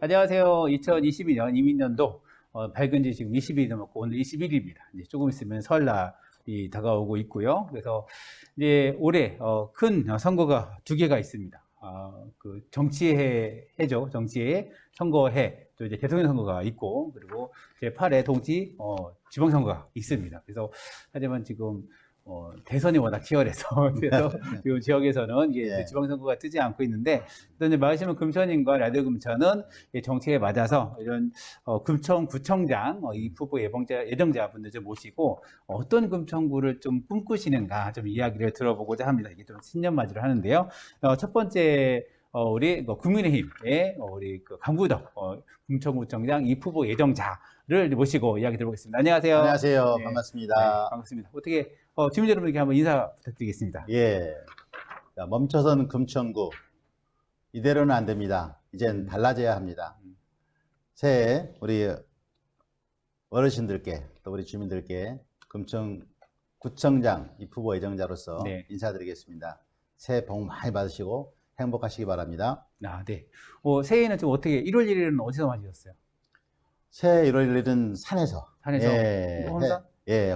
안녕하세요. 2022년 이민년도 밝은 지 지금 20일이 넘었고 오늘 21일입니다. 이제 조금 있으면 설날이 다가오고 있고요. 그래서 이제 올해 큰 선거가 두 개가 있습니다. 그 정치해죠. 정치해 선거해 또 이제 대통령 선거가 있고 그리고 제8회 동지 지방선거가 있습니다. 그래서 하지만 지금 대선이 워낙 치열해서 그래서 이 지역에서는 이게 지방선거가 뜨지 않고 있는데 또 이제 마을시민 금천인과 라디오 금천은 정치에 맞아서 이런 금천구청장 이 후보 예정자분들 좀 모시고 어떤 금천구를 좀 꿈꾸시는가 좀 이야기를 들어보고자 합니다. 이게 좀 신년맞이를 하는데요. 첫 번째 우리 국민의힘의 우리 강부덕 금천구청장 이 후보 예정자를 모시고 이야기 들어보겠습니다. 안녕하세요. 안녕하세요. 네. 반갑습니다. 네, 반갑습니다. 어떻게 주민 여러분께 한번 인사 부탁드리겠습니다. 예. 자, 멈춰선 금천구 이대로는 안 됩니다. 이젠 달라져야 합니다. 새해 우리 어르신들께 또 우리 주민들께 금천구청장 이 후보 예정자로서 네. 인사드리겠습니다. 새해 복 많이 받으시고 행복하시기 바랍니다. 네. 새해는 좀 어떻게 1월 1일은 어디서 맞으셨어요? 새해 1월 1일은 산에서. 산에서? 호암산?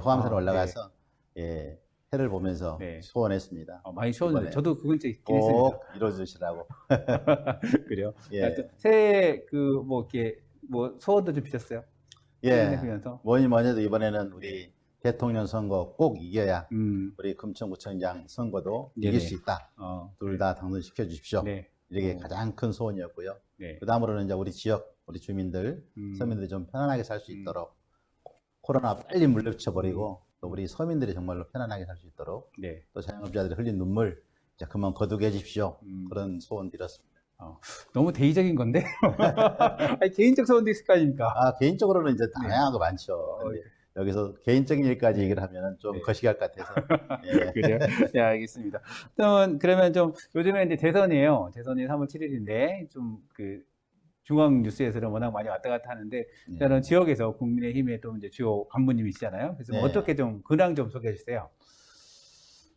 호암산 올라가서 예, 해를 보면서 네. 소원했습니다. 많이 소원을 저도 그 근처에 있긴 꼭 했습니다. 이루어주시라고. 그래요? 예. 새해 이렇게 소원도 좀 비셨어요? 예. 그러면서 뭐니 해도 이번에는 우리 대통령 선거 꼭 이겨야 우리 금천구청장 선거도 네네. 이길 수 있다. 둘 네. 다 당선시켜 주십시오. 네. 이게 가장 큰 소원이었고요. 네. 그 다음으로는 이제 우리 지역, 우리 주민들, 서민들이 좀 편안하게 살 수 있도록 코로나 빨리 물리쳐버리고 또 우리 서민들이 정말로 편안하게 살 수 있도록 네. 또 자영업자들이 흘린 눈물 이제 그만 거두게 해주십시오. 그런 소원 드렸습니다. 너무 대의적인 건데? 아니, 개인적 소원도 있을 거 아닙니까? 개인적으로는 이제 다양한 거 많죠. 근데 여기서 개인적인 일까지 얘기를 하면 좀 거시기할 것 같아서. 예. 그래요? 네, 알겠습니다. 그러면 좀 요즘에 이제 대선이에요. 대선이 3월 7일인데 좀 중앙 뉴스에서는 워낙 많이 왔다 갔다 하는데 저는 지역에서 국민의힘의 또 이제 주요 간부님이시잖아요. 그래서 어떻게 좀 근황 좀 소개해 주세요.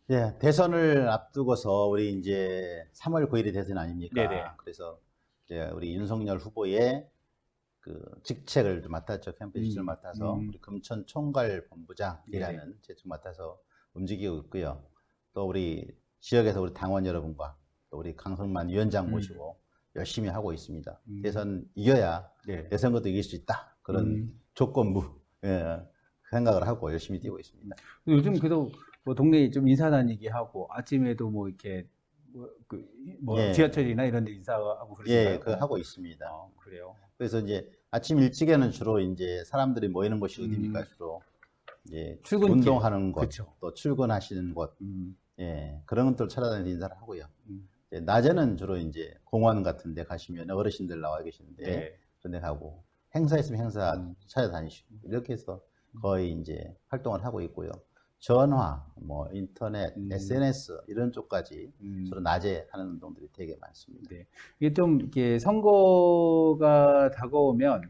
예, 대선을 앞두고서 우리 이제 3월 9일이 대선 아닙니까? 네네. 그래서 이제 우리 윤석열 후보의 그 직책을 맡았죠. 캠페인 직책을 맡아서 우리 금천 총괄 본부장이라는 직책을 맡아서 움직이고 있고요. 또 우리 지역에서 우리 당원 여러분과 또 우리 강성만 위원장 모시고 열심히 하고 있습니다. 대선 이겨야 대선거도 이길 수 있다. 그런 조건부 생각을 하고 열심히 뛰고 있습니다. 요즘 그래도 동네에 좀 인사 다니기 하고 아침에도 이렇게 지하철이나 이런 데 인사하고 그러시나요? 예, 그거 하고 있습니다. 그래요. 그래서 이제 아침 일찍에는 주로 이제 사람들이 모이는 곳이 어디입니까? 주로 이제 출근길. 운동하는 곳, 그쵸. 또 출근하시는 곳, 예, 그런 것들 찾아다니면서 인사를 하고요. 이제 낮에는 주로 이제 공원 같은 데 가시면 어르신들 나와 계시는데 그런 데 가고 행사 있으면 행사 찾아다니시고 이렇게 해서 거의 이제 활동을 하고 있고요. 전화, 인터넷, SNS 이런 쪽까지 주로 낮에 하는 운동들이 되게 많습니다. 네. 이게 좀 이렇게 선거가 다가오면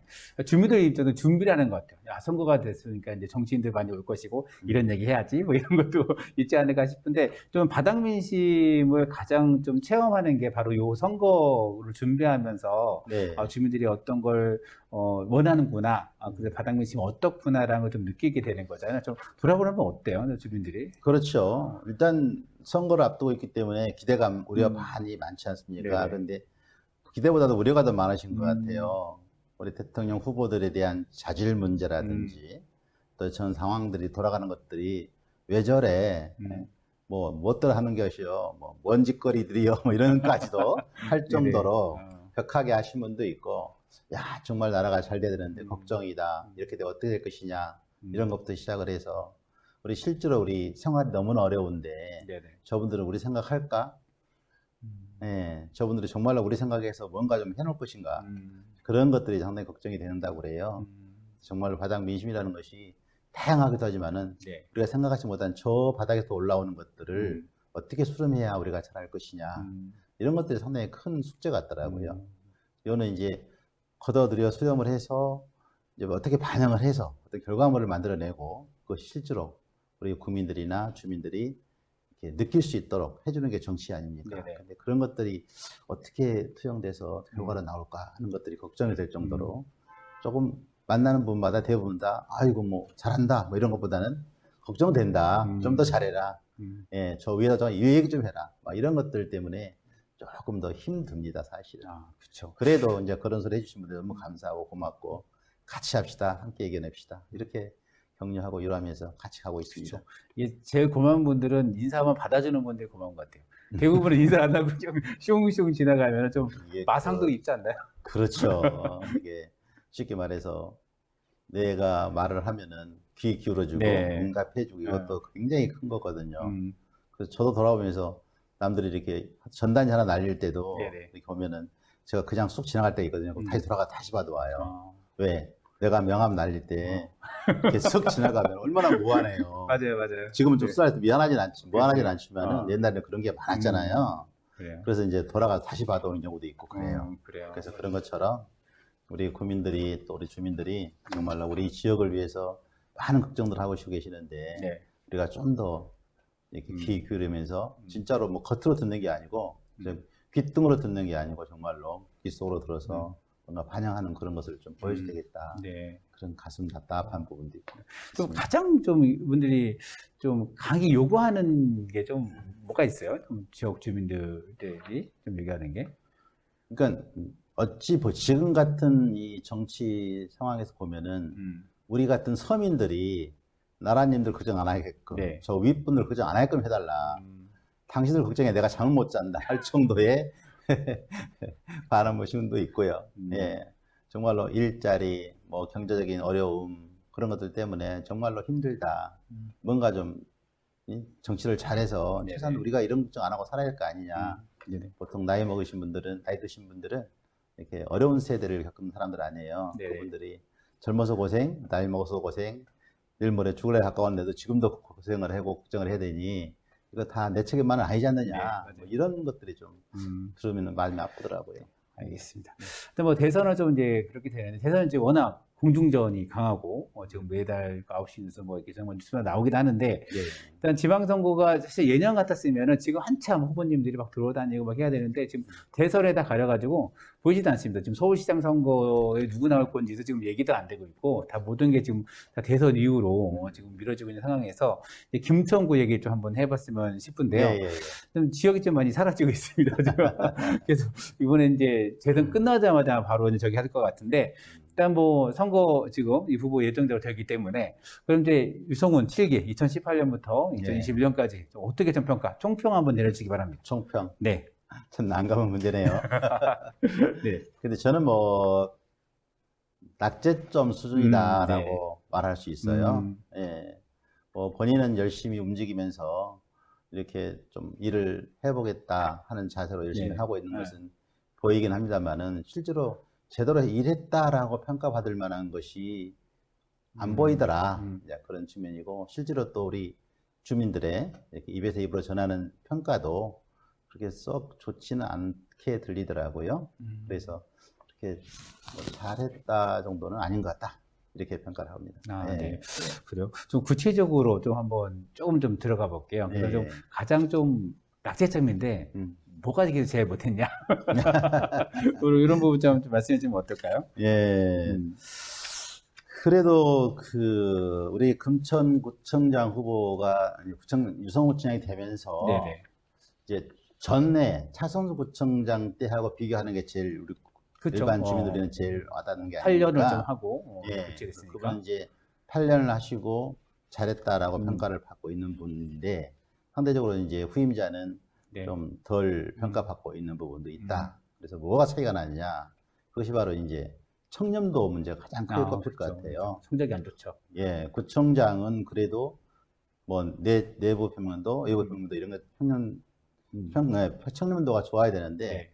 주민들 입장에서 준비를 하는 것 같아요. 야, 선거가 됐으니까 이제 정치인들 많이 올 것이고 이런 얘기 해야지 이런 것도 있지 않을까 싶은데 좀 바닥 민심을 가장 좀 체험하는 게 바로 요 선거를 준비하면서 주민들이 어떤 걸 원하는구나. 그래서 바닥 민심이 어떻구나라는 걸 좀 느끼게 되는 거잖아요. 좀 돌아보면 어때요, 주민들이? 그렇죠. 일단 선거를 앞두고 있기 때문에 기대감, 우려가 많이 많지 않습니까? 네네. 그런데 기대보다도 우려가 더 많으신 것 같아요. 우리 대통령 후보들에 대한 자질 문제라든지 또 전 상황들이 돌아가는 것들이 왜 저래? 무엇들 하는 것이요? 뭔 짓거리들이요? 이런까지도 할 정도로 격하게 하신 분도 있고, 야, 정말 나라가 잘 돼야 되는데 걱정이다. 이렇게 되면 어떻게 될 것이냐. 이런 것부터 시작을 해서 우리 실제로 우리 생활이 너무나 어려운데 저분들은 우리 생각할까? 예, 저분들이 정말로 우리 생각해서 뭔가 좀 해놓을 것인가? 그런 것들이 상당히 걱정이 된다고 그래요. 정말로 바닥 민심이라는 것이 다양하기도 하지만은 우리가 생각하지 못한 저 바닥에서 올라오는 것들을 어떻게 수렴해야 우리가 잘할 것이냐. 이런 것들이 상당히 큰 숙제 같더라고요. 이거는 이제 걷어들여 수렴을 해서 이제 어떻게 반영을 해서 어떤 결과물을 만들어내고 그것이 실제로 우리 국민들이나 주민들이 이렇게 느낄 수 있도록 해주는 게 정치 아닙니까? 네네. 근데 그런 것들이 어떻게 투영돼서 결과가 나올까 하는 것들이 걱정이 될 정도로 조금 만나는 분마다 대부분 다 아이고 뭐 잘한다 뭐 이런 것보다는 걱정된다. 좀 더 잘해라. 예, 저 위에다 좀 이 얘기 좀 해라. 막 이런 것들 때문에 조금 더 힘듭니다, 사실은. 아, 그렇죠. 그래도 이제 그런 소리 해주신 분들 너무 감사하고 고맙고 같이 합시다. 함께 이겨냅시다. 이렇게 격려하고 위로하면서 같이 가고 있습니다. 이게 제일 고마운 분들은 인사만 받아주는 분들이 고마운 것 같아요. 대부분은 인사 안 하고 좀 슝슝 지나가면 좀 이게 마상도 입지 않나요? 그렇죠. 이게 쉽게 말해서 내가 말을 하면은 귀 기울여주고 네. 응답해주고 이것도 굉장히 큰 거거든요. 음, 그래서 저도 돌아오면서 남들이 이렇게 전단지 하나 날릴 때도 네네. 이렇게 보면은 제가 그냥 쑥 지나갈 때가 있거든요. 그럼 다시 돌아가 다시 봐도 와요. 어, 왜? 내가 명함 날릴 때 이렇게 쓱 지나가면 얼마나 무안해요. 맞아요, 맞아요. 지금은 좀 네. 쌀 무안하진 않지, 무안하진 그렇죠. 않지만은 옛날에는 그런 게 많았잖아요. 그래요. 그래서 이제 돌아가 다시 봐도 오는 경우도 있고 그래요. 그래요. 그래서 그런 것처럼 우리 국민들이 또 우리 주민들이 정말로 우리 지역을 위해서 많은 걱정들 하고 계시는데 네. 우리가 좀 더 이렇게 귀 기울이면서 진짜로 뭐 겉으로 듣는 게 아니고 귓등으로 듣는 게 아니고 정말로 귓속으로 들어서 뭔가 반영하는 그런 것을 좀 보여줘야 되겠다. 네. 그런 가슴 답답한 부분도 있고. 좀 가장 좀 이분들이 좀 강하게 요구하는 게 좀 뭐가 있어요? 좀 지역 주민들이 좀 얘기하는 게? 그러니까 어찌 지금 같은 이 정치 상황에서 보면은 우리 같은 서민들이 나라님들 걱정 안 하게끔 네. 저 윗분들 걱정 안 하게끔 해달라. 당신들 걱정에 내가 잠을 못 잔다 할 정도의 바람 시운도 있고요. 예, 정말로 일자리, 뭐 경제적인 어려움 그런 것들 때문에 정말로 힘들다. 뭔가 좀 정치를 잘해서 네네. 최소한 우리가 이런 걱정 안 하고 살아야 할 거 아니냐. 네네. 보통 나이 먹으신 분들은 나이 드신 분들은 이렇게 어려운 세대를 겪는 사람들 아니에요. 네네. 그분들이 젊어서 고생, 나이 먹어서 고생, 내일 모레 죽을래 가까웠는데도 지금도 고생을 하고 걱정을 해야 되니 이거 다 내 책임만은 아니지 않느냐. 네, 맞아요. 뭐 이런 것들이 좀 들으면 마음이 아프더라고요. 알겠습니다. 근데 뭐 대선은 좀 이제 그렇게 되는데 대선은 이제 워낙 공중전이 강하고 지금 매달 9시 뉴스 뭐 이렇게 정말 뉴스가 나오긴 하는데 예. 일단 지방선거가 사실 예년 같았으면은 지금 한참 후보님들이 막 들어다니고 막 해야 되는데 지금 대선에다 가려가지고 보이지도 않습니다. 지금 서울시장 선거에 누구 나올 건지도 지금 얘기도 안 되고 있고 다 모든 게 지금 다 대선 이후로 지금 미뤄지고 있는 상황에서 이제 김천구 얘기 좀 한번 해봤으면 싶은데요. 예, 예, 예. 좀 지역이 좀 많이 사라지고 있습니다. 지금. 그래서 이번에 이제 대선 끝나자마자 바로 이제 저기 할 것 같은데 일단 뭐 선거 지금 이 후보 예정대로 되기 때문에 그럼 이제 유성훈 7기 2018년부터 2021년까지 어떻게 좀 평가 총평 한번 내려주시기 바랍니다. 총평. 네. 참 난감한 문제네요. 네. 근데 저는 뭐 낙제점 수준이다라고 말할 수 있어요. 예. 뭐 본인은 열심히 움직이면서 이렇게 좀 일을 해보겠다 하는 자세로 열심히 네. 하고 있는 것은 보이긴 합니다만은 실제로 제대로 일했다라고 평가받을 만한 것이 안 보이더라. 이제 그런 측면이고 실제로 또 우리 주민들의 이렇게 입에서 입으로 전하는 평가도 그렇게 썩 좋지는 않게 들리더라고요. 그래서 그렇게 뭐 잘했다 정도는 아닌 것 같다. 이렇게 평가를 합니다. 아, 예. 네. 그래요. 좀 구체적으로 좀 한번 조금 좀 들어가 볼게요. 그래서 좀 가장 좀 낙제점인데 뭐가 이게 제일 못했냐? 이런 부분 좀 말씀해 주면 어떨까요? 예. 그래도 우리 금천구청장 후보가 유성구청장이 되면서 네네. 이제 전에 차성수 구청장 때하고 비교하는 게 제일 우리 그쵸. 일반 주민들은 제일 와닿는 게 8년을 아닙니까? 좀 하고 예. 교체됐으니까. 그분 이제 8년을 하시고 잘했다라고 평가를 받고 있는 분인데 상대적으로 이제 후임자는 네. 좀 덜 평가받고 있는 부분도 있다. 그래서 뭐가 차이가 나느냐? 그것이 바로 이제 청렴도 문제가 가장 크게 꼽힐 것 같아요. 성적이 안 좋죠. 예, 구청장은 그래도 뭐 내부 평면도, 외부 평면도 이런 거 청렴도가 좋아야 되는데 네.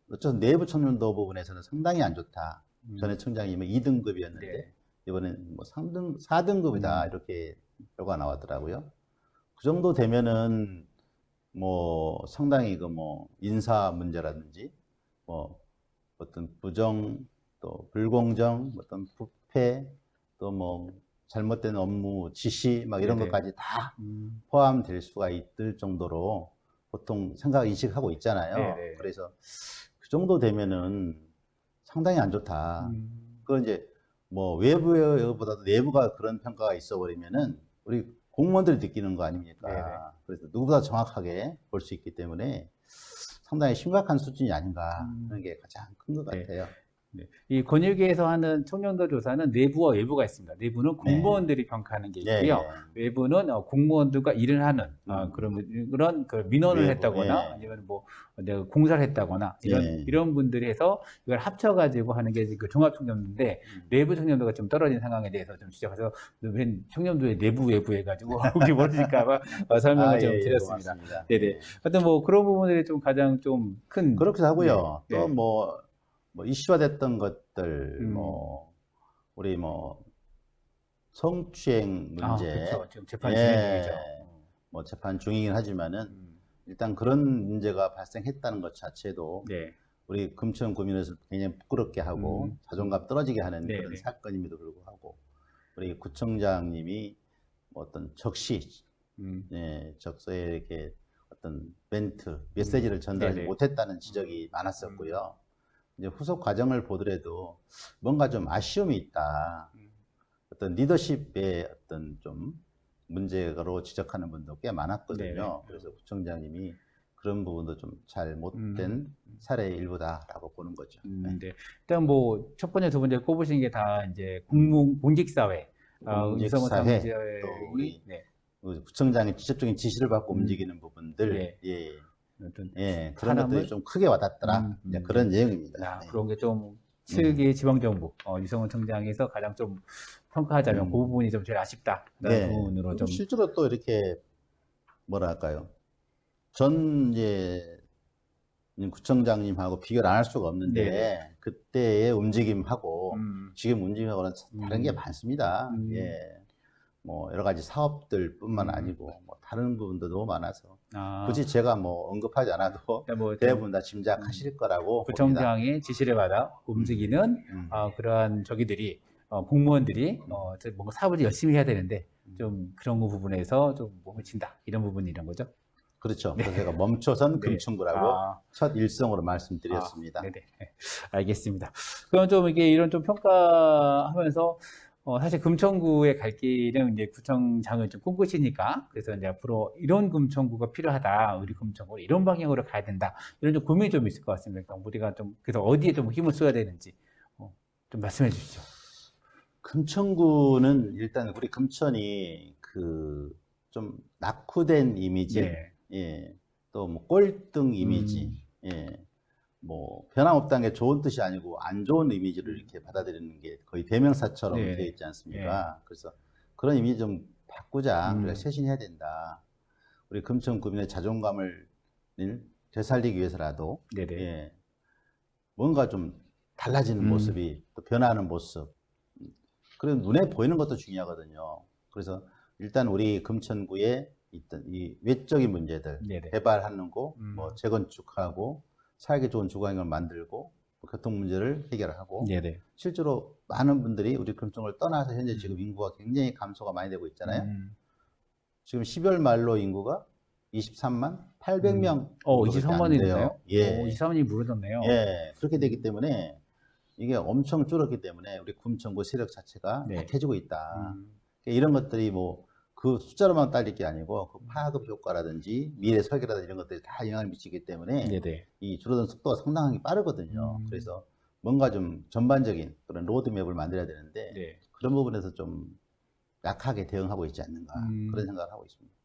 어쩌면 내부 청렴도 부분에서는 상당히 안 좋다. 전에 청장이 뭐 2등급이었는데 네. 이번엔 뭐 4등급이다 이렇게 결과가 나왔더라고요. 그 정도 되면은 뭐 상당히 뭐 인사 문제라든지 뭐 어떤 부정 또 불공정 어떤 부패 또 뭐 잘못된 업무 지시 막 이런 네네. 것까지 다 포함될 수가 있을 정도로 보통 생각 인식하고 있잖아요. 네네. 그래서 그 정도 되면은 상당히 안 좋다. 그건 이제 뭐 외부보다도 내부가 그런 평가가 있어 버리면은 우리 공무원들이 느끼는 거 아닙니까? 네네. 그래서 누구보다 정확하게 볼 수 있기 때문에 상당히 심각한 수준이 아닌가 하는 게 가장 큰 것 네. 같아요. 네. 이 권익위에서 하는 청년도 조사는 내부와 외부가 있습니다. 내부는 네. 공무원들이 평가하는 게 예, 있고요. 예. 외부는 공무원들과 일을 하는 그런 그 민원을 외부, 했다거나 예. 아니면 뭐 내가 공사를 했다거나 예. 이런 분들이 해서 이걸 합쳐가지고 하는 게 그 종합청년도인데 내부 청년도가 좀 떨어진 상황에 대해서 좀 지적해서 웬 청년도의 내부 외부 해가지고 혹시 모르실까봐 설명을 좀 예, 드렸습니다. 고맙습니다. 네네. 예. 하여튼 뭐 그런 부분들이 좀 가장 좀 큰 그렇게 하고요. 네, 또 네. 뭐 이슈화됐던 것들, 뭐, 우리 뭐, 성추행 아, 문제. 그렇죠. 지금 재판 진행 중이죠. 뭐 재판 중이긴 하지만은 음. 일단 그런 문제가 발생했다는 것 자체도 네. 우리 금천 구민을 굉장히 부끄럽게 하고 자존감 떨어지게 하는 네, 그런 네. 사건임에도 불구하고 우리 구청장님이 뭐 어떤 적시, 적서에 이렇게 어떤 멘트, 메시지를 전달하지 네네. 못했다는 지적이 많았었고요. 이제 후속 과정을 보더라도 뭔가 좀 아쉬움이 있다. 어떤 리더십의 어떤 좀 문제로 지적하는 분도 꽤 많았거든요. 네네. 그래서 구청장님이 그런 부분도 좀 잘 못된 사례의 일부다라고 보는 거죠. 네. 네. 일단 뭐 첫 번째, 두 번째 꼽으신 게 다 이제 공직사회, 유성호 공직사회 또 사무장이 우리 네. 구청장의 직접적인 지시를 받고 움직이는 부분들, 네. 예, 어떤 그런 것들이 좀 크게 와닿더라. 이제 그런 내용입니다. 네. 그런 게 좀 특히 지방정부 유성호 청장에서 가장 좀 평가하자면 그 부분이 좀 제일 아쉽다라는 네. 부분으로 그리고 좀 실제로 또 이렇게 뭐랄까요? 전 이제 구청장님하고 비교를 안 할 수가 없는데 네네. 그때의 움직임하고 지금 움직임하고는 다른 게 많습니다. 음. 예. 뭐 여러 가지 사업들뿐만 아니고 뭐 다른 부분도 너무 많아서 굳이 제가 뭐 언급하지 않아도 뭐 대부분 다 짐작하실 거라고 봅니다. 구청장의 지시를 받아 움직이는 그러한 저기들이 공무원들이 뭔가 사업을 열심히 해야 되는데 좀 그런 거 부분에서 좀 몸을 친다 이런 부분이 이런 거죠. 그렇죠. 그래서 제가 멈춰선 네. 금천구라고 첫 일성으로 말씀드렸습니다. 네네. 알겠습니다. 그럼 좀 이게 이런 좀 평가하면서 사실 금천구에 갈 길은 이제 구청장을 좀 꿈꾸시니까 그래서 이제 앞으로 이런 금천구가 필요하다. 우리 금천구 이런 방향으로 가야 된다. 이런 좀 고민이 좀 있을 것 같습니다. 그러니까 우리가 좀 그래서 어디에 좀 힘을 써야 되는지 좀 말씀해 주시죠. 금천구는 일단 우리 금천이 그 좀 낙후된 이미지, 네. 예, 또 뭐 꼴등 이미지, 예, 뭐 변함없다는 게 좋은 뜻이 아니고 안 좋은 이미지를 이렇게 받아들이는 게 거의 대명사처럼 네. 되어 있지 않습니까? 그래서 그런 이미지 좀 바꾸자, 그래 쇄신해야 된다. 우리 금천 구민의 자존감을 되살리기 위해서라도 네네. 예, 뭔가 좀 달라지는 모습이 또 변화하는 모습. 그리고 눈에 보이는 것도 중요하거든요. 그래서 일단 우리 금천구에 있던 이 외적인 문제들 네네. 개발하는 거, 뭐 재건축하고 살기 좋은 주거환경을 만들고 뭐 교통 문제를 해결하고 네네. 실제로 많은 분들이 우리 금천구를 떠나서 현재 지금 인구가 굉장히 감소가 많이 되고 있잖아요. 지금 12월 말로 인구가 23만 800명 23만이 됐나요? 예. 23만이 무너졌네요. 예. 그렇게 되기 때문에 이게 엄청 줄었기 때문에 우리 금천구 세력 자체가 네. 약해지고 있다. 이런 것들이 뭐 그 숫자로만 딸릴 게 아니고 그 파급 효과라든지 미래 설계라든지 이런 것들이 다 영향을 미치기 때문에 네네. 이 줄어드는 속도가 상당히 빠르거든요. 그래서 뭔가 좀 전반적인 그런 로드맵을 만들어야 되는데 네. 그런 부분에서 좀 약하게 대응하고 있지 않는가 그런 생각을 하고 있습니다.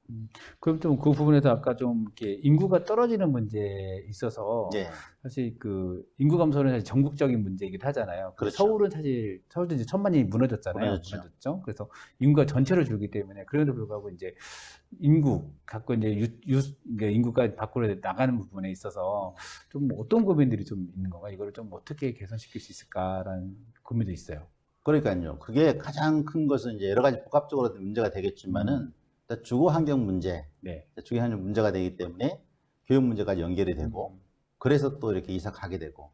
그럼 좀 그 부분에서 아까 좀 이렇게 인구가 떨어지는 문제에 있어서 예. 사실 그 인구 감소는 사실 전국적인 문제이기도 하잖아요. 그렇죠. 서울도 이제 1,000만이 무너졌잖아요. 무너졌죠. 그래서 인구가 전체로 줄기 때문에 그럼에도 불구하고 이제 인구 갖고 이제 그러니까 인구가 밖으로 나가는 부분에 있어서 좀 어떤 고민들이 좀 있는 건가? 이거를 좀 어떻게 개선시킬 수 있을까라는 고민도 있어요. 그러니까요. 그게 가장 큰 것은 이제 여러 가지 복합적으로 문제가 되겠지만은 일단 주거 환경 문제, 네. 주거 환경 문제가 되기 때문에 교육 문제까지 연결이 되고 그래서 또 이렇게 이사 가게 되고,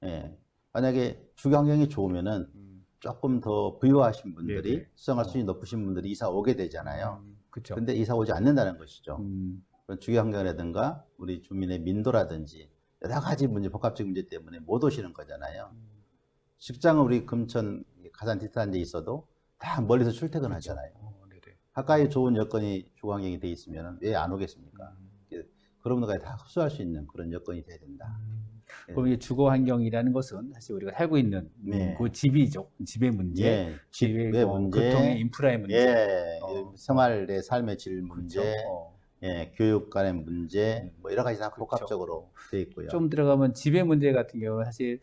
예. 만약에 주거 환경이 좋으면은 조금 더 부유하신 분들이 네네. 수생활 수준이 높으신 분들이 이사 오게 되잖아요. 그렇죠. 근데 이사 오지 않는다는 것이죠. 그런 주거 환경이라든가 우리 주민의 민도라든지 여러 가지 문제, 복합적 문제 때문에 못 오시는 거잖아요. 직장은 우리 금천 가장 비슷한 데 있어도 다 멀리서 출퇴근하잖아요. 네네. 가까이 좋은 여건이 주거 환경이 돼 있으면 왜 안 오겠습니까? 그런 분들까지 다 흡수할 수 있는 그런 여건이 돼야 된다. 그럼 이게 주거 환경이라는 것은 사실 우리가 살고 있는 네. 그 집이죠. 집의 문제, 예, 집의 집의 뭐 문제, 교통의 인프라의 문제, 예, 생활의 삶의 질 문제, 그렇죠. 예, 교육 간의 문제, 뭐 여러 가지 다 그렇죠. 복합적으로 돼 있고요. 좀 들어가면 집의 문제 같은 경우는 사실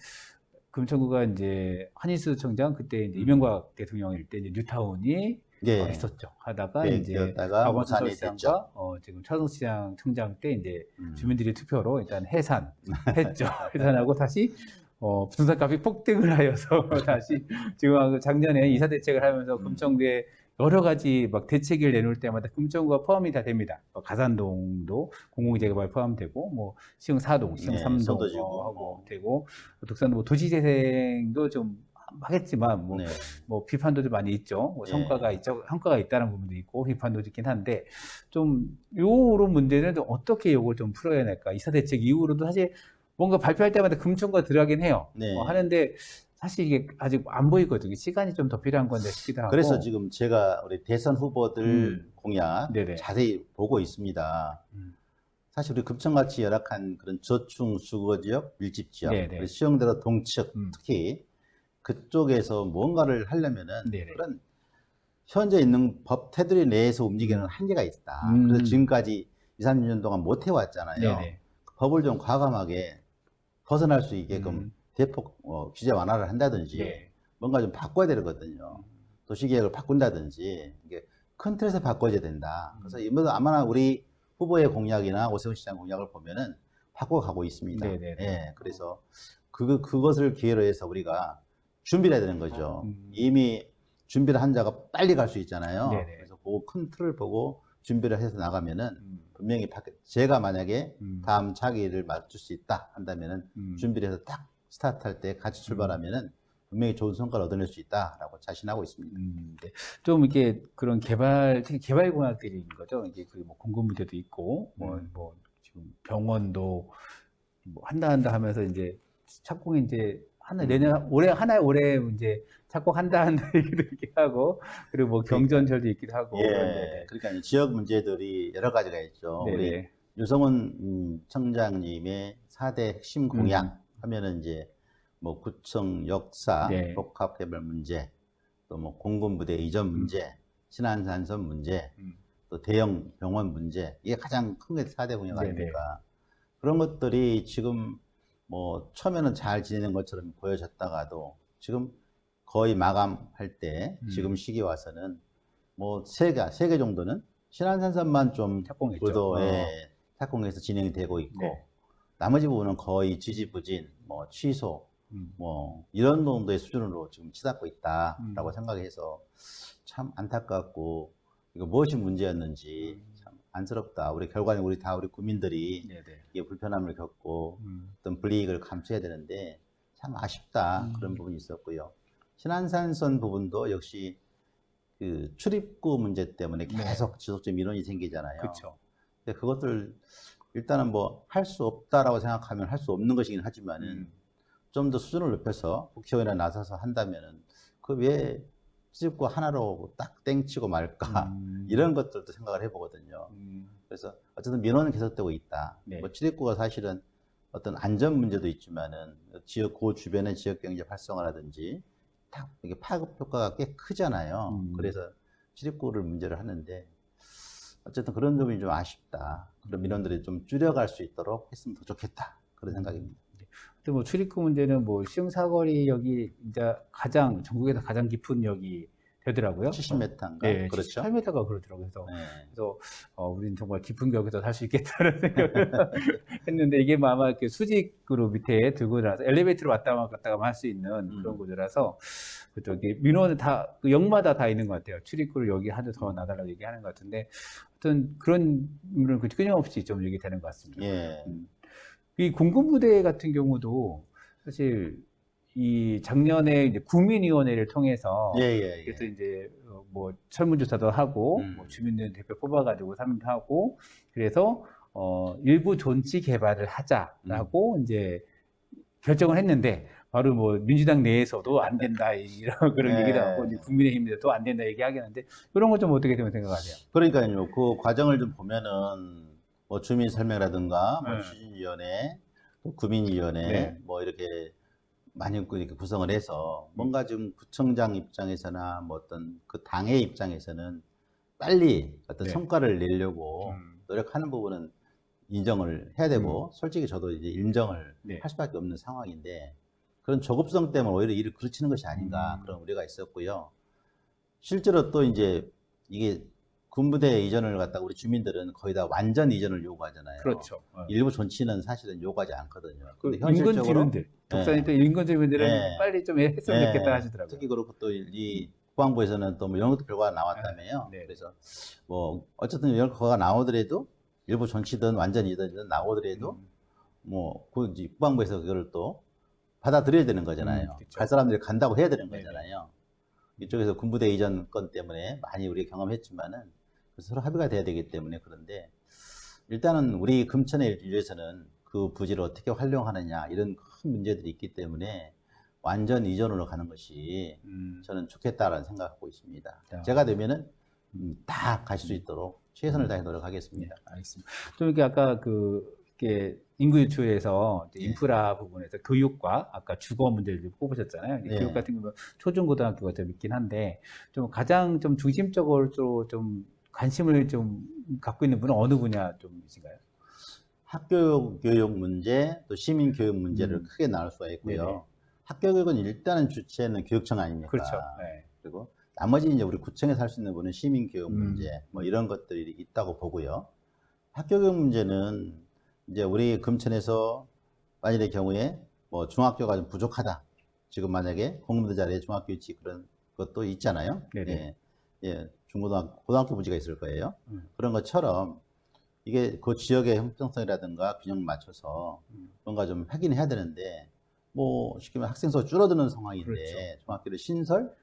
금천구가 이제 한인수 청장 그때 이제 이명박 대통령일 때 이제 뉴타운이 예, 있었죠. 하다가 예, 이제 되었다가 박원순 무산이 서울시장과 지금 차동시장 청장 때 이제 음. 주민들의 투표로 일단 해산했죠. 해산하고 다시 부동산 값이 폭등을 하여서 다시 지금 작년에 이사 대책을 하면서 금천구에 여러 가지 막 대책을 내놓을 때마다 금천구가 포함이 다 됩니다. 가산동도 공공재개발 포함되고 뭐 시흥 4동, 시흥 네, 3동 선도지구. 하고 되고 독산도 뭐 도시재생도 좀 하겠지만 뭐, 네. 뭐 비판도 좀 많이 있죠. 뭐 예. 성과가 있죠. 성과가 있다는 부분도 있고 비판도 있긴 한데 좀 요런 문제는 좀 어떻게 요걸 좀 풀어야 할까? 이사 대책 이후로도 사실 뭔가 발표할 때마다 금천구가 들어가긴 해요. 네. 하는데 사실 이게 아직 안 보이거든요. 시간이 좀 더 필요한 건데 싶기도 하고. 그래서 지금 제가 우리 대선 후보들 공약 네네. 자세히 보고 있습니다. 사실 우리 금천같이 열악한 그런 저충 주거지역, 밀집지역, 네네. 그리고 시흥대로 동측 특히 그쪽에서 뭔가를 하려면은 네네. 그런 현재 있는 법 테두리 내에서 움직이는 한계가 있다. 그래서 지금까지 2, 3년 동안 못 해왔잖아요. 네네. 법을 좀 과감하게 벗어날 수 있게끔 대폭 규제 완화를 한다든지 네. 뭔가 좀 바꿔야 되거든요. 도시계획을 바꾼다든지 이게 큰 틀에서 바꿔야 된다. 그래서 이번 아마 우리 후보의 공약이나 오세훈 시장 공약을 보면은 바꿔가고 있습니다. 네네네. 예, 그래서 그것을 기회로 해서 우리가 준비를 해야 되는 거죠. 이미 준비를 한 자가 빨리 갈 수 있잖아요. 네네. 그래서 그 큰 틀을 보고 준비를 해서 나가면은 분명히 제가 만약에 다음 차기를 맡을 수 있다 한다면은 준비를 해서 딱 스타트할 때 같이 출발하면은 분명히 좋은 성과를 얻어낼 수 있다라고 자신하고 있습니다. 네. 좀 이렇게 그런 특히 개발 공약들인 거죠. 이게 뭐 공급 문제도 있고, 뭐 지금 병원도 뭐 한다 하면서 이제 착공 이제 올해 이제 착공한다 얘기도 있기도 하고, 그리고 뭐 경전철도 있기도 하고. 예, 그런데 그러니까 이 지역 문제들이 여러 가지가 있죠. 네네. 우리 유성훈 청장님의 4대 핵심 공약 하면은 이제 뭐 구청 역사, 네. 복합개발 문제, 또 뭐 공군부대 이전 문제, 신안산선 문제, 또 대형 병원 문제, 이게 가장 큰 게 4대 공약 아닙니까? 그런 것들이 지금 뭐 처음에는 잘 지내는 것처럼 보여졌다가도 지금 거의 마감할 때 지금 시기 와서는 뭐 3개 정도는 신안산선만 좀 착공했죠. 부도에 착공해서 진행이 되고 있고 네. 나머지 부분은 거의 지지부진, 뭐 취소, 뭐 이런 정도의 수준으로 지금 치닫고 있다라고 생각해서 참 안타깝고 이거 무엇이 문제였는지 참 안쓰럽다. 우리 결과는 우리 국민들이 네네. 이게 불편함을 겪고 어떤 불이익을 감수해야 되는데 참 아쉽다 그런 부분이 있었고요. 신안산선 부분도 역시 그 출입구 문제 때문에 계속 지속적 민원이 생기잖아요. 그렇죠. 근데 그것들 일단은 뭐 할 수 없다라고 생각하면 할 수 없는 것이긴 하지만은 좀 더 수준을 높여서 국회의원에 나서서 한다면은 그 왜 출입구 하나로 딱 땡치고 말까 이런 것들도 생각을 해보거든요. 그래서 어쨌든 민원은 계속되고 있다. 네. 뭐 출입구가 사실은 어떤 안전 문제도 있지만은 그 주변의 지역 경제 활성화라든지 딱 이게 파급 효과가 꽤 크잖아요. 그래서 출입구를 문제를 하는데 어쨌든 그런 점이 좀 아쉽다. 그런 민원들이 좀 줄여갈 수 있도록 했으면 더 좋겠다. 그런 생각입니다. 근데 뭐 출입구 문제는 뭐 시흥 사거리역이 이제 전국에서 가장 깊은 역이 되더라고요. 70m인가? 네, 그렇죠. 78m가 그러더라고요. 그래서, 네. 우리는 정말 깊은 역에서 살 수 있겠다는 생각을 했는데 이게 뭐 아마 이렇게 수직으로 밑에 들고 나서 엘리베이터로 왔다 갔다가 할 수 있는 그런 구조라서 그쪽에 민원은 그 역마다 다 있는 것 같아요. 출입구를 여기 하나 더 놔달라고 얘기하는 것 같은데 어떤 그런 물은 끊임없이 좀 얘기되는 것 같습니다. 예. 이 공군부대 같은 경우도 사실 이 작년에 이제 국민위원회를 통해서 예, 예, 그래서 예. 이제 뭐 설문조사도 하고 뭐 주민들 대표 뽑아가지고 사람도 하고 그래서 일부 존치 개발을 하자라고 이제 결정을 했는데 바로 뭐 민주당 내에서도 안 된다 이런 그런 예. 얘기를 하고 이제 국민의힘에서도 안 된다 얘기하겠는데 이런 거 좀 어떻게 생각하세요? 그러니까요. 그 과정을 좀 보면은 뭐 주민 설명이라든가 뭐 네. 추진위원회, 또 구민위원회 네. 뭐 이렇게 많이 이렇게 구성을 해서 뭔가 좀 구청장 입장에서나 뭐 어떤 그 당의 입장에서는 빨리 어떤 네. 성과를 내려고 노력하는 부분은 인정을 해야 되고 솔직히 저도 이제 인정을 네. 할 수밖에 없는 상황인데 그런 조급성 때문에 오히려 일을 그르치는 것이 아닌가 그런 우려가 있었고요. 실제로 또 이제 이게 군부대 이전을 갖다가 우리 주민들은 거의 다 완전 이전을 요구하잖아요. 그렇죠. 일부 존치는 사실은 요구하지 않거든요. 그 근데 현실적으로 인근 주민들, 독산이 또 인근 주민들은 네. 빨리 좀 했으면 좋겠다 하시더라고요. 특히 그렇고 또 이 국방부에서는 또 뭐 이런 것도 결과가 나왔다며요. 네. 그래서 뭐 어쨌든 이런 결과가 나오더라도 일부 존치든 완전 이전이든 나오더라도 뭐 이제 국방부에서 그걸 또 받아들여야 되는 거잖아요. 그쵸. 갈 사람들이 간다고 해야 되는 네네. 거잖아요. 이쪽에서 군부대 이전 건 때문에 많이 우리가 경험했지만은 서로 합의가 돼야 되기 때문에 그런데 일단은 우리 금천에 위해서는 그 부지를 어떻게 활용하느냐 이런 큰 문제들이 있기 때문에 완전 이전으로 가는 것이 저는 좋겠다라는 생각하고 있습니다. 야. 제가 되면은 다 갈 수 있도록 최선을 다해 노력하겠습니다. 알겠습니다. 좀 이렇게 아까 이렇게 인구 유출에서 이제 예. 인프라 부분에서 교육과 아까 주거 문제를 좀 꼽으셨잖아요. 예. 교육 같은 경우는 초중고등학교가 좀 있긴 한데 좀 가장 좀 중심적으로 좀 관심을 좀 갖고 있는 분은 어느 분야 좀이신가요? 학교 교육 문제, 또 시민 교육 문제를 크게 나눌 수가 있고요. 네네. 학교 교육은 일단은 주체는 교육청 아닙니까? 그렇죠. 네. 그리고 나머지 이제 우리 구청에서 할 수 있는 부분은 시민 교육 문제, 뭐 이런 것들이 있다고 보고요. 학교 교육 문제는 이제 우리 금천에서 만일의 경우에 뭐 중학교가 좀 부족하다. 지금 만약에 공무원들 자리에 중학교 유치 그런 것도 있잖아요. 네네. 예, 중고등학교, 고등학교 부지가 있을 거예요. 그런 것처럼 이게 그 지역의 형평성이라든가 균형을 맞춰서 뭔가 좀 하긴 해야 되는데 뭐 쉽게 말하면 학생 수가 줄어드는 상황인데 그렇죠. 중학교를 신설?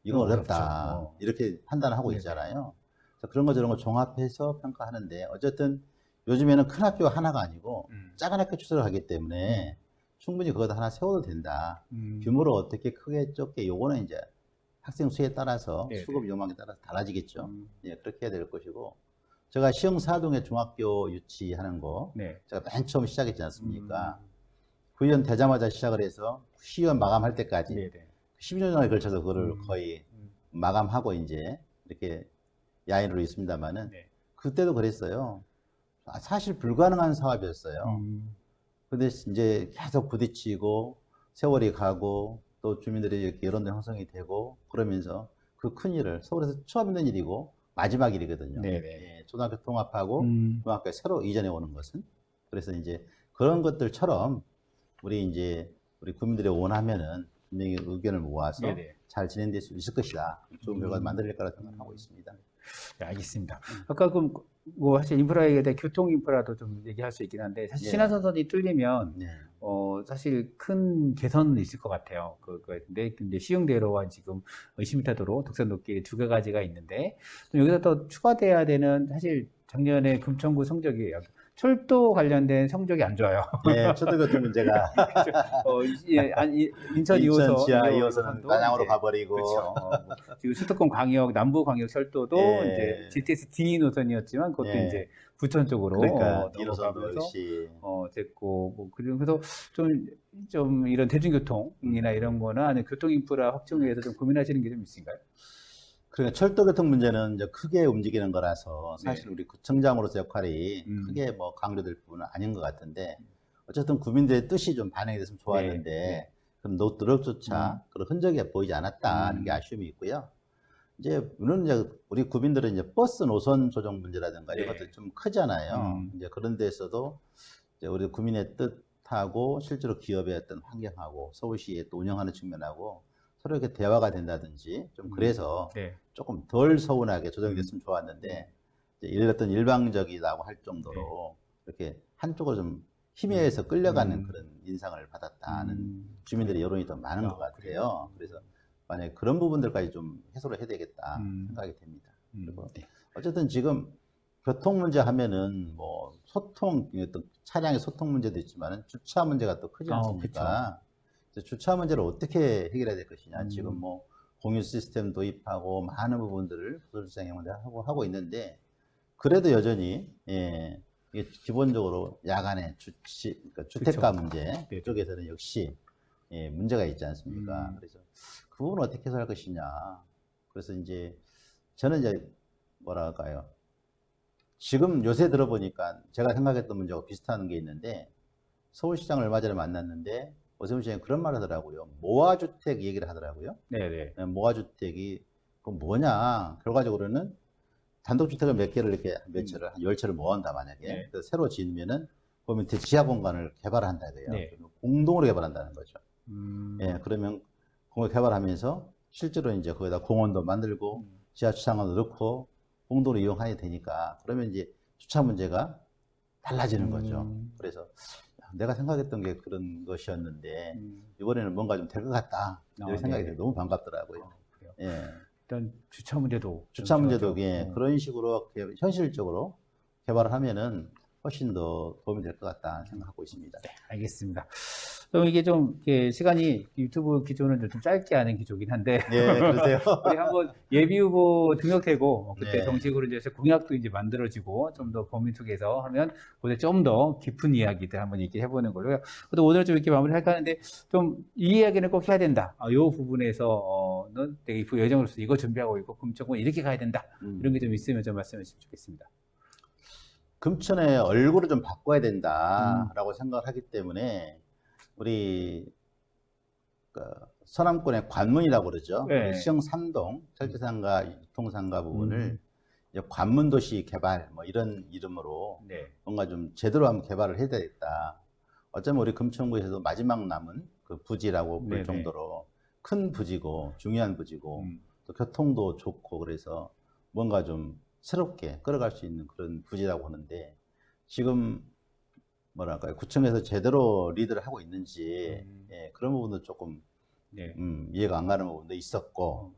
이건 어렵다. 어렵죠. 이렇게 판단을 하고 네네. 있잖아요. 그래서 그런 거 저런 거 종합해서 평가하는데 어쨌든 요즘에는 큰 학교 하나가 아니고 작은 학교 추세로 가기 때문에 충분히 그것도 하나 세워도 된다. 규모를 어떻게 크게 좁게 요거는 이제 학생 수에 따라서 네네. 수급 요망에 따라서 달라지겠죠. 예, 그렇게 해야 될 것이고 제가 시흥사동에 중학교 유치하는 거 네. 제가 맨 처음 시작했지 않습니까? 구의원 되자마자 시작을 해서 시의원 마감할 때까지 네네. 12년에 걸쳐서 그거를 거의 마감하고 이제 이렇게 야인으로 있습니다만은 네. 그때도 그랬어요. 사실 불가능한 사업이었어요. 근데 이제 계속 부딪히고 세월이 가고 또 주민들이 이렇게 여론도 형성이 되고 그러면서 그 큰 일을 서울에서 처음 있는 일이고 마지막 일이거든요. 네네. 예, 초등학교 통합하고 중학교에 새로 이전해 오는 것은 그래서 이제 그런 것들처럼 우리 국민들이 원하면은 분명히 의견을 모아서 네네. 잘 진행될 수 있을 것이다. 좋은 결과를 만들릴 거라 생각하고 있습니다. 네, 알겠습니다. 아까 뭐 사실 인프라 얘기할 때 교통 인프라도 좀 얘기할 수 있긴 한데 사실 예. 신한선선이 뚫리면 네. 사실 큰 개선은 있을 것 같아요. 근데 시흥대로와 지금 20m 도로 독산도끼리 두 가지가 있는데 좀 여기서 더 추가돼야 되는 사실 작년에 금천구 성적이 철도 관련된 성적이 안 좋아요. 예, 초등교통 문제가 인천 2호선, 지하 2호선도 2호선은 난양으로 이제 가버리고 그렇죠. 지금 수도권 광역, 남부 광역 철도도 예. 이제 GTX D 노선이었지만 그것도 예. 이제 부천 쪽으로 그러니까 1호선도 넘어가면서 역시 됐고 뭐 그래서 좀 이런 대중교통이나 이런 거나 아니면 교통 인프라 확충에 대해서 좀 고민하시는 게 좀 있으신가요? 그러니까 철도 교통 문제는 이제 크게 움직이는 거라서 사실 우리 구청장으로서 역할이 크게 뭐 강조될 부분은 아닌 것 같은데 어쨌든 국민들의 뜻이 좀 반영이 됐으면 좋았는데 네. 그런 노력조차 그런 흔적이 보이지 않았다는 게 아쉬움이 있고요. 물론 이제 우리 국민들은 이제 버스 노선 조정 문제라든가 이런 네. 것들 좀 크잖아요. 이제 그런 데서도 이제 우리 국민의 뜻하고 실제로 기업의 어떤 환경하고 서울시에 또 운영하는 측면하고 서로 이렇게 대화가 된다든지 좀 그래서 네. 조금 덜 서운하게 조정이 됐으면 좋았는데 이제 어떤 일방적이라고 할 정도로 이렇게 한쪽으로 좀 힘에 의해서 끌려가는 그런 인상을 받았다는 주민들의 그래요. 여론이 더 많은 것 같아요. 그래요. 그래서 만약에 그런 부분들까지 좀 해소를 해야 되겠다 음. 생각이 됩니다. 그리고 네. 어쨌든 지금 교통 문제 하면은 뭐 소통, 어떤 차량의 소통 문제도 있지만은 주차 문제가 또 크지 않습니까? 그래서 주차 문제를 어떻게 해결해야 될 것이냐. 지금 뭐 공유 시스템 도입하고 많은 부분들을 부설주차장 하고 있는데 그래도 여전히 예, 이게 기본적으로 야간에 그러니까 주택가 문제 네. 쪽에서는 역시 예, 문제가 있지 않습니까? 그래서 그 부분을 어떻게 해소할 것이냐. 그래서 이제 저는 이제 뭐랄까요. 지금 요새 들어보니까 제가 생각했던 문제와 비슷한 게 있는데 서울시장을 얼마 전에 만났는데 오세훈 시장이 그런 말 하더라고요. 모아주택 얘기를 하더라고요. 네네. 모아주택이 그 뭐냐. 결과적으로는 단독주택을 몇 개를 이렇게 몇 채를 한 10채를 모은다 만약에 네. 그래서 새로 지으면은 그 밑에 지하 공간을 개발한다 이거예요. 네. 그러면 공동으로 개발한다는 거죠. 음. 예, 그러면 공을 개발하면서 실제로 이제 거기다 공원도 만들고 지하 주차장도 넣고 공동으로 이용하게 되니까 그러면 이제 주차 문제가 달라지는 거죠. 그래서 내가 생각했던 게 그런 것이었는데 이번에는 뭔가 좀 될 것 같다 이렇게 생각이 네. 돼요. 너무 반갑더라고요. 그래요. 예. 일단 주차 문제도 주차 좀 문제도 좋아져. 예, 그런 식으로 현실적으로 개발을 하면은 훨씬 더 도움이 될 것 같다 생각하고 있습니다. 알겠습니다. 그럼 이게 좀 이렇게 시간이 유튜브 기조는 좀 짧게 하는 기조긴 한데 예, 그러세요. 우리 한번 예비 후보 등록되고 그때 네. 정식으로 이제 공약도 이제 만들어지고 좀 더 범위 속에서 하면 그때 좀 더 깊은 이야기들 한번 얘기해 보는 걸로요. 또 오늘 좀 이렇게 마무리할까 하는데 좀 이 이야기는 꼭 해야 된다. 이 부분에서는 되게 예정으로서 이거 준비하고 있고 금쪽은 이렇게 가야 된다. 이런 게 좀 있으면 좀 말씀해 주시면 좋겠습니다. 금천의 얼굴을 좀 바꿔야 된다라고 생각을 하기 때문에 우리 그 서남권의 관문이라고 그러죠. 네. 우리 시흥 3동 철제상가 유통상가 부분을 이제 관문도시 개발 뭐 이런 이름으로 네. 뭔가 좀 제대로 한번 개발을 해야 되겠다. 어쩌면 우리 금천구에서도 마지막 남은 그 부지라고 볼 네네. 정도로 큰 부지고 중요한 부지고 또 교통도 좋고 그래서 뭔가 좀 새롭게 끌어갈 수 있는 그런 부지라고 하는데 지금 뭐랄까요 구청에서 제대로 리드를 하고 있는지 예, 그런 부분도 조금 네. 이해가 안 가는 부분도 있었고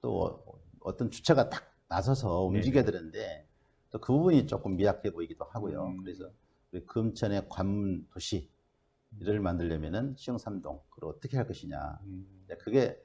또 어떤 주체가 딱 나서서 움직여야 되는데 또 그 부분이 조금 미약해 보이기도 하고요. 그래서 우리 금천의 관문 도시를 만들려면은 시흥 3동 그걸 어떻게 할 것이냐. 그게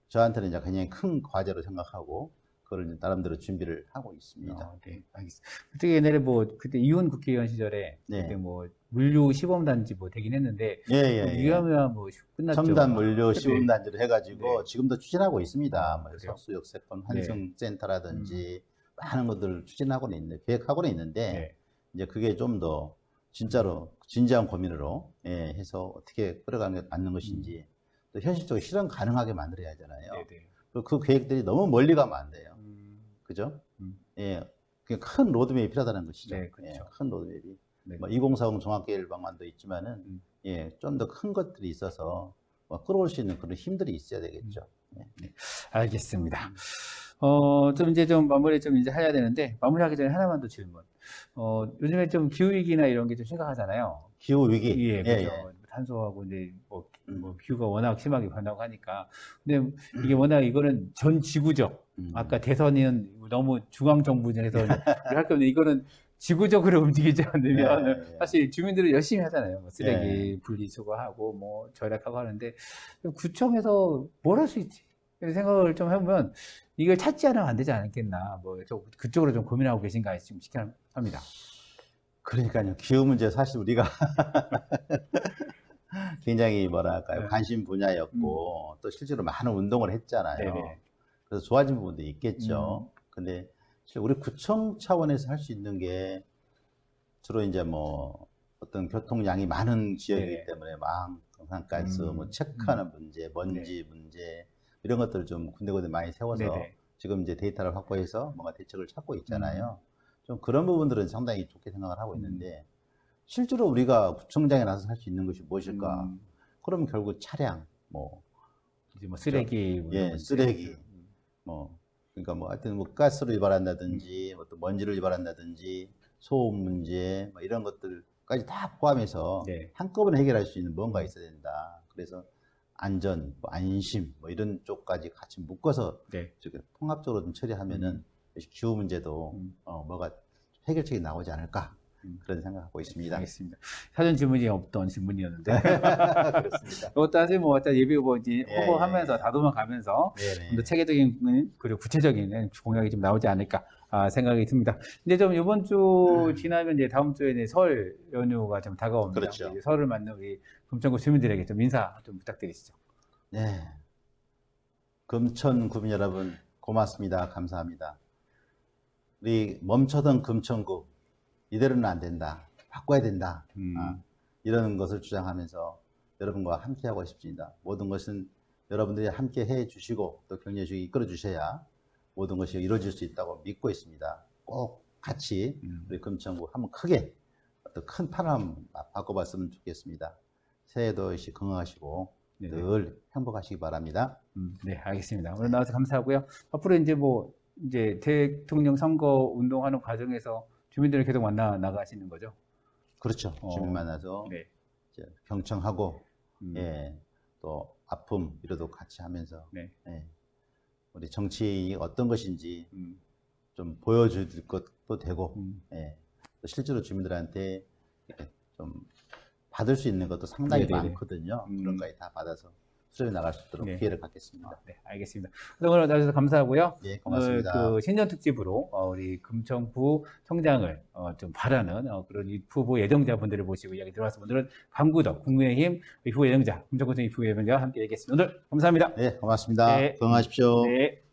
저한테는 이제 굉장히 큰 과제로 생각하고 그걸 이제 나름대로 준비를 하고 있습니다. 네, 알겠습니다. 그때 옛날에 뭐 그때 이훈 국회의원 시절에 네. 그때 뭐 물류 시범단지 뭐 되긴 했는데 예. 위험해야 뭐 끝났죠. 첨단 물류 그때. 시범단지를 해가지고 네. 지금도 추진하고 있습니다. 뭐 그래요? 석수역세권 환승센터라든지 많은 것들을 추진하고는 있는데 계획하고는 있는데 네. 이제 그게 좀 더 진짜로 진지한 고민으로 예, 해서 어떻게 끌어가는 게 맞는 것인지 또 현실적으로 실현 가능하게 만들어야 하잖아요. 네네. 그리고 그 계획들이 너무 멀리 가면 안 돼요. 그죠? 예, 그게 큰 로드맵이 필요하다는 것이죠. 네, 그렇죠. 예, 큰 로드맵이. 네. 뭐 2040 종합계획 방안도 있지만은 예, 좀 더 큰 것들이 있어서 뭐 끌어올 수 있는 그런 힘들이 있어야 되겠죠. 예. 알겠습니다. 좀 이제 좀 마무리 좀 이제 해야 되는데 마무리하기 전에 하나만 더 질문. 요즘에 좀 기후 위기나 이런 게 좀 심각하잖아요. 기후 위기. 예, 그죠. 탄소하고 이제 뭐 기후가 워낙 심하게 변하고 하니까. 근데 이게 워낙 이거는 전 지구적. 아까 대선은 너무 중앙 정부에서 할 게 없는데 이거는 지구적으로 움직이지 않으면 사실 주민들은 열심히 하잖아요. 뭐 쓰레기 분리수거하고 뭐 절약하고 하는데 구청에서 뭘 할 수 있지? 이런 생각을 좀 해보면 이걸 찾지 않으면 안 되지 않겠나. 뭐 그쪽으로 좀 고민하고 계신가 지금 합니다. 그러니까요. 기후 문제 사실 우리가 굉장히 뭐랄까요. 네. 관심 분야였고 또 실제로 많은 운동을 했잖아요. 네네. 그래서 좋아진 부분도 있겠죠. 근데 사실 우리 구청 차원에서 할 수 있는 게 주로 이제 뭐 어떤 교통량이 많은 지역이기 네. 때문에 망, 강산가스, 뭐 체크하는 문제, 먼지 문제 이런 것들을 좀 군데군데 많이 세워서 네네. 지금 이제 데이터를 확보해서 뭔가 대책을 찾고 있잖아요. 좀 그런 부분들은 상당히 좋게 생각을 하고 있는데 실제로 우리가 구청장에 나서서 할 수 있는 것이 무엇일까? 그럼 결국 차량, 뭐 이제 뭐 쓰레기, 뭐 이런 예, 문제. 쓰레기, 뭐 그러니까 뭐 하여튼 뭐 가스를 유발한다든지, 또 먼지를 유발한다든지, 소음 문제, 뭐 이런 것들 까지 다 포함해서 네. 한꺼번에 해결할 수 있는 뭔가 있어야 된다. 그래서 안전, 뭐 안심, 뭐 이런 쪽까지 같이 묶어서 네. 통합적으로 좀 처리하면은 기후 문제도 뭐가 해결책이 나오지 않을까 그런 생각하고 있습니다. 알겠습니다. 사전 질문이 없던 질문이었는데 그렇습니다. 이것도 사실 뭐 예비 후보지 예, 후보하면서 예. 다듬어 가면서 네네. 좀 더 체계적인 그리고 구체적인 공약이 좀 나오지 않을까 생각이 듭니다. 이제 좀 이번 주 지나면 이제 다음 주에 이제 설 연휴가 좀 다가옵니다. 그렇죠. 이제 설을 맞는 우리 금천구 주민들에게 좀 인사 좀 부탁드리시죠. 네. 금천 구민 여러분 고맙습니다. 감사합니다. 우리 멈춰던 금천구 이대로는 안 된다. 바꿔야 된다. 이런 것을 주장하면서 여러분과 함께하고 싶습니다. 모든 것은 여러분들이 함께 해 주시고 또 격려해 주시고 이끌어 주셔야 모든 것이 이루어질 수 있다고 믿고 있습니다. 꼭 같이 우리 금천구 한번 크게 어떤 큰 판을 한번 바꿔봤으면 좋겠습니다. 새해도 역시 건강하시고 네네. 늘 행복하시기 바랍니다. 네, 알겠습니다. 오늘 나와서 감사하고요. 앞으로 이제 이제 대통령 선거 운동하는 과정에서 주민들을 계속 만나 나가시는 거죠? 그렇죠. 주민 만나서 네. 이제 경청하고 예, 또 아픔 위로도 같이 하면서 네. 예, 우리 정치 어떤 것인지 좀 보여줄 것도 되고 예, 또 실제로 주민들한테 이렇게 좀 받을 수 있는 것도 상당히 네네네. 많거든요. 그런 거에 다 받아서 수렴해 나갈 수 있도록 네. 기회를 갖겠습니다. 네, 알겠습니다. 오늘 나와주셔서 감사하고요. 예, 고맙습니다. 오늘 그 신년 특집으로 우리 금천구 성장을 좀 바라는 그런 이 후보 예정자분들을 모시고 이야기 들어봤습니다. 오늘은 강구덕 국민의힘 후보 예정자, 금천구청 후보 예정자와 함께 얘기했습니다. 오늘 감사합니다. 네, 고맙습니다. 네. 건강하십시오. 네.